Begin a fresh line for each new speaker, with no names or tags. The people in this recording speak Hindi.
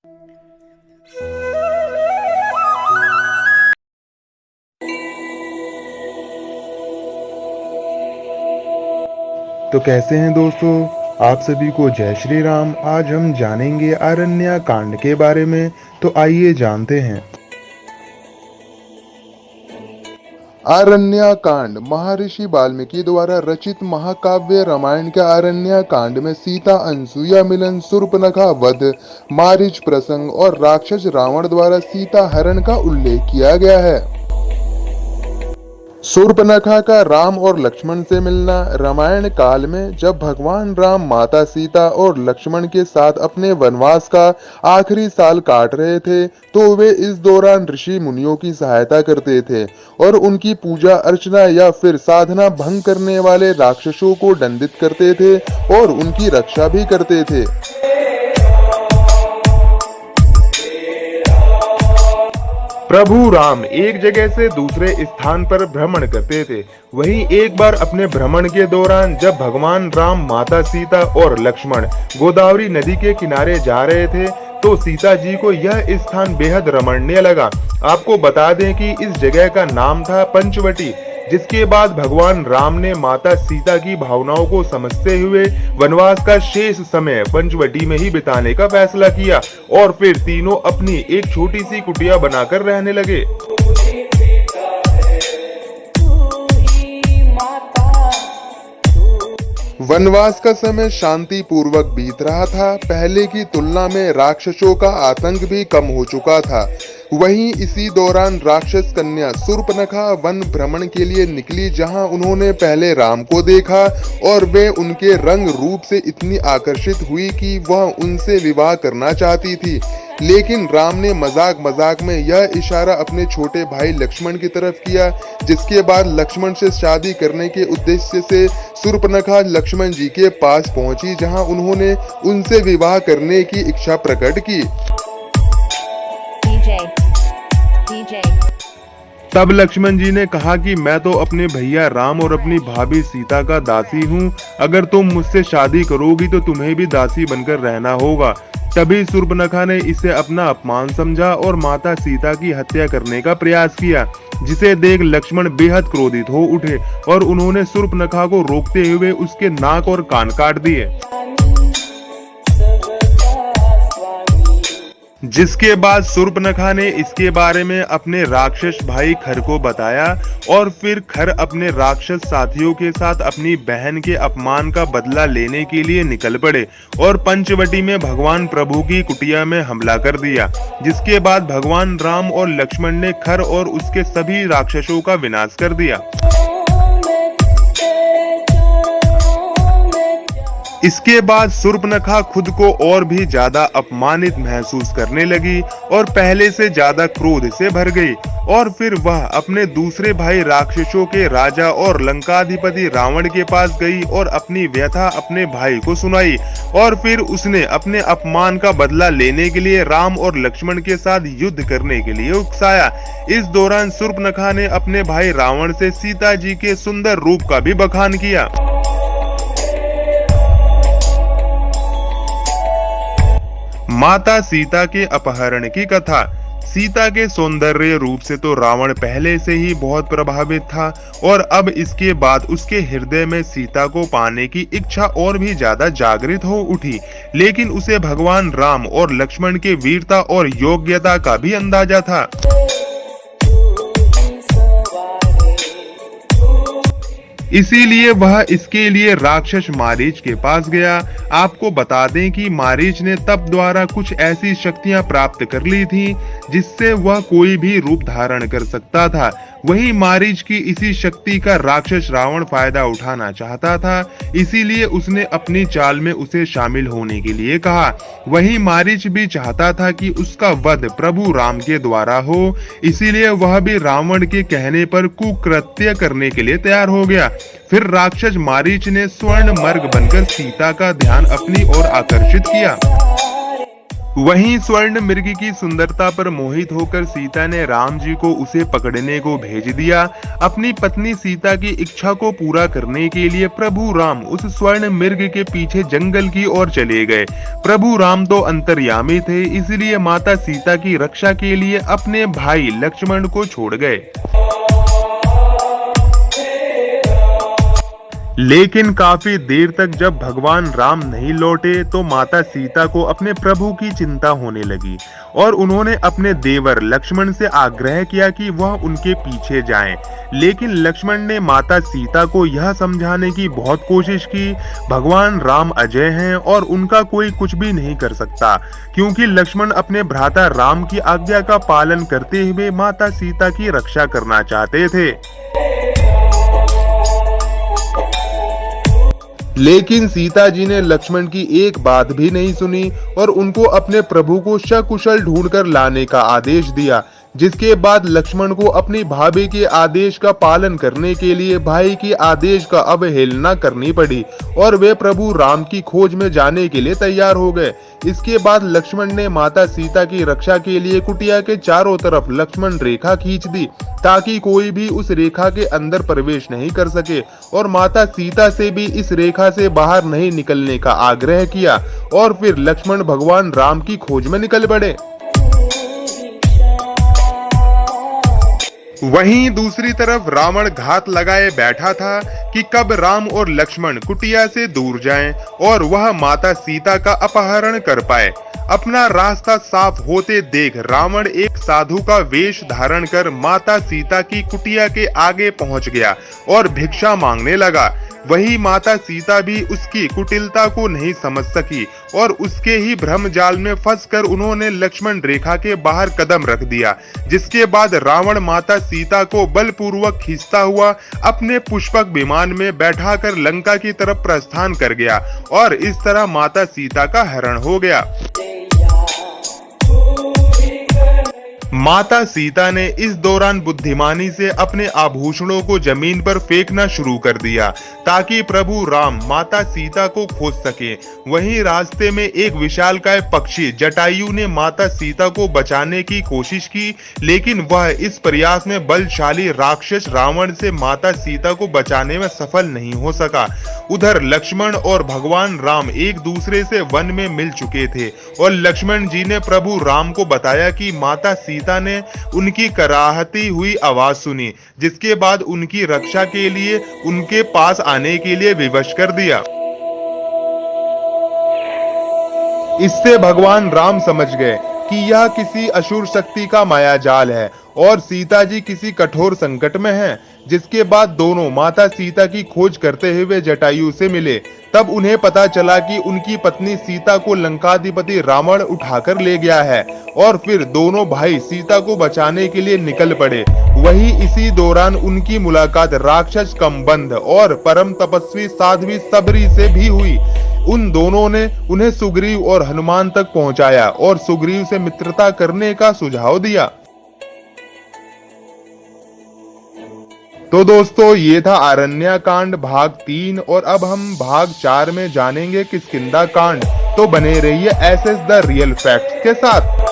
तो कैसे हैं दोस्तों। आप सभी को जय श्री राम। आज हम जानेंगे आरण्य कांड के बारे में। तो आइए जानते हैं। आरण्य कांड महर्षि वाल्मीकि द्वारा रचित महाकाव्य रामायण के आरण्य कांड में सीता अनसुईया मिलन, शूर्पणखा वध, मारीच प्रसंग और राक्षस रावण द्वारा सीता हरण का उल्लेख किया गया है। शूर्पणखा का राम और लक्ष्मण से मिलना। रामायण काल में जब भगवान राम माता सीता और लक्ष्मण के साथ अपने वनवास का आखिरी साल काट रहे थे, तो वे इस दौरान ऋषि मुनियों की सहायता करते थे और उनकी पूजा अर्चना या फिर साधना भंग करने वाले राक्षसों को दंडित करते थे और उनकी रक्षा भी करते थे। प्रभु राम एक जगह से दूसरे स्थान पर भ्रमण करते थे। वहीं एक बार अपने भ्रमण के दौरान जब भगवान राम, माता सीता और लक्ष्मण गोदावरी नदी के किनारे जा रहे थे, तो सीता जी को यह स्थान बेहद रमणीय लगा। आपको बता दें कि इस जगह का नाम था पंचवटी। जिसके बाद भगवान राम ने माता सीता की भावनाओं को समझते हुए वनवास का शेष समय पंचवटी में ही बिताने का फैसला किया और फिर तीनों अपनी एक छोटी सी कुटिया बनाकर रहने लगे। वनवास का समय शांति पूर्वक बीत रहा था। पहले की तुलना में राक्षसों का आतंक भी कम हो चुका था। वहीं इसी दौरान राक्षस कन्या शूर्पणखा वन भ्रमण के लिए निकली, जहां उन्होंने पहले राम को देखा और वे उनके रंग रूप से इतनी आकर्षित हुई कि वह उनसे विवाह करना चाहती थी। लेकिन राम ने मजाक मजाक में यह इशारा अपने छोटे भाई लक्ष्मण की तरफ किया, जिसके बाद लक्ष्मण से शादी करने के उद्देश्य से शूर्पणखा लक्ष्मण जी के पास पहुंची, जहां उन्होंने उनसे विवाह करने की इच्छा प्रकट की। तब लक्ष्मण जी ने कहा कि मैं तो अपने भैया राम और अपनी भाभी सीता का दासी हूँ। अगर तुम मुझसे शादी करोगी तो तुम्हें भी दासी बनकर रहना होगा। तभी शूर्पणखा ने इसे अपना अपमान समझा और माता सीता की हत्या करने का प्रयास किया, जिसे देख लक्ष्मण बेहद क्रोधित हो उठे और उन्होंने शूर्पणखा को रोकते हुए उसके नाक और कान काट दिए। जिसके बाद शूर्पणखा ने इसके बारे में अपने राक्षस भाई खर को बताया और फिर खर अपने राक्षस साथियों के साथ अपनी बहन के अपमान का बदला लेने के लिए निकल पड़े और पंचवटी में भगवान प्रभु की कुटिया में हमला कर दिया। जिसके बाद भगवान राम और लक्ष्मण ने खर और उसके सभी राक्षसों का विनाश कर दिया। इसके बाद शूर्पणखा खुद को और भी ज्यादा अपमानित महसूस करने लगी और पहले से ज्यादा क्रोध से भर गई और फिर वह अपने दूसरे भाई राक्षसों के राजा और लंकाधिपति रावण के पास गई और अपनी व्यथा अपने भाई को सुनाई और फिर उसने अपने अपमान का बदला लेने के लिए राम और लक्ष्मण के साथ युद्ध करने के लिए उकसाया। इस दौरान शूर्पणखा ने अपने भाई रावण से सीता जी के सुंदर रूप का भी बखान किया। माता सीता के अपहरण की कथा। सीता के सौंदर्य रूप से तो रावण पहले से ही बहुत प्रभावित था और अब इसके बाद उसके हृदय में सीता को पाने की इच्छा और भी ज्यादा जागृत हो उठी। लेकिन उसे भगवान राम और लक्ष्मण के वीरता और योग्यता का भी अंदाजा था। इसीलिए वह इसके लिए राक्षस मारीच के पास गया। आपको बता दें कि मारीच ने तप द्वारा कुछ ऐसी शक्तियां प्राप्त कर ली थी जिससे वह कोई भी रूप धारण कर सकता था। वहीं मारीच की इसी शक्ति का राक्षस रावण फायदा उठाना चाहता था, इसीलिए उसने अपनी चाल में उसे शामिल होने के लिए कहा। वहीं मारीच भी चाहता था कि उसका वध प्रभु राम के द्वारा हो, इसीलिए वह भी रावण के कहने पर कुकृत्य करने के लिए तैयार हो गया। फिर राक्षस मारीच ने स्वर्ण मर्ग बनकर सीता का ध्यान अपनी ओर आकर्षित किया। वहीं स्वर्ण मृग की सुंदरता पर मोहित होकर सीता ने राम जी को उसे पकड़ने को भेज दिया। अपनी पत्नी सीता की इच्छा को पूरा करने के लिए प्रभु राम उस स्वर्ण मृग के पीछे जंगल की ओर चले गए। प्रभु राम तो अंतर्यामी थे, इसलिए माता सीता की रक्षा के लिए अपने भाई लक्ष्मण को छोड़ गए। लेकिन काफी देर तक जब भगवान राम नहीं लौटे तो माता सीता को अपने प्रभु की चिंता होने लगी और उन्होंने अपने देवर लक्ष्मण से आग्रह किया कि वह उनके पीछे जाएं। लेकिन लक्ष्मण ने माता सीता को यह समझाने की बहुत कोशिश की, भगवान राम अजय हैं और उनका कोई कुछ भी नहीं कर सकता, क्योंकि लक्ष्मण अपने भ्राता राम की आज्ञा का पालन करते हुए माता सीता की रक्षा करना चाहते थे। लेकिन सीता जी ने लक्ष्मण की एक बात भी नहीं सुनी और उनको अपने प्रभु को सकुशल ढूंढकर लाने का आदेश दिया, जिसके बाद लक्ष्मण को अपनी भाभी के आदेश का पालन करने के लिए भाई की आदेश का अवहेलना करनी पड़ी और वे प्रभु राम की खोज में जाने के लिए तैयार हो गए। इसके बाद लक्ष्मण ने माता सीता की रक्षा के लिए कुटिया के चारों तरफ लक्ष्मण रेखा खींच दी, ताकि कोई भी उस रेखा के अंदर प्रवेश नहीं कर सके, और माता सीता से भी इस रेखा से बाहर नहीं निकलने का आग्रह किया और फिर लक्ष्मण भगवान राम की खोज में निकल पड़े। वहीं दूसरी तरफ रावण घात लगाए बैठा था कि कब राम और लक्ष्मण कुटिया से दूर जाएं और वह माता सीता का अपहरण कर पाए। अपना रास्ता साफ होते देख रावण एक साधु का वेश धारण कर माता सीता की कुटिया के आगे पहुंच गया और भिक्षा मांगने लगा। वही माता सीता भी उसकी कुटिलता को नहीं समझ सकी और उसके ही भ्रम जाल में फंसकर उन्होंने लक्ष्मण रेखा के बाहर कदम रख दिया, जिसके बाद रावण माता सीता को बलपूर्वक खींचता हुआ अपने पुष्पक विमान में बैठाकर लंका की तरफ प्रस्थान कर गया और इस तरह माता सीता का हरण हो गया। माता सीता ने इस दौरान बुद्धिमानी से अपने आभूषणों को जमीन पर फेंकना शुरू कर दिया ताकि प्रभु राम माता सीता को खोज सके। वहीं रास्ते में एक विशालकाय पक्षी जटायु ने माता सीता को बचाने की कोशिश की, लेकिन वह इस प्रयास में बलशाली राक्षस रावण से माता सीता को बचाने में सफल नहीं हो सका। उधर लक्ष्मण और भगवान राम एक दूसरे से वन में मिल चुके थे और लक्ष्मण जी ने प्रभु राम को बताया कि माता सीता ने उनकी कराहती हुई आवाज सुनी, जिसके बाद उनकी रक्षा के लिए उनके पास आने के लिए विवश कर दिया। इससे भगवान राम समझ गए कि यह किसी असुर शक्ति का मायाजाल है और सीता जी किसी कठोर संकट में हैं। जिसके बाद दोनों माता सीता की खोज करते हुए जटायु से मिले। तब उन्हें पता चला कि उनकी पत्नी सीता को लंकाधिपति रावण उठाकर ले गया है और फिर दोनों भाई सीता को बचाने के लिए निकल पड़े। वहीं इसी दौरान उनकी मुलाकात राक्षस कम्बंध और परम तपस्वी साध्वी सबरी से भी हुई। उन दोनों ने उन्हें सुग्रीव और हनुमान तक पहुंचाया और सुग्रीव से मित्रता करने का सुझाव दिया। तो दोस्तों, ये था आरण्य कांड भाग 3 और अब हम भाग 4 में जानेंगे किष्किंधा कांड। तो बने रहिए SS द रियल फैक्ट्स के साथ।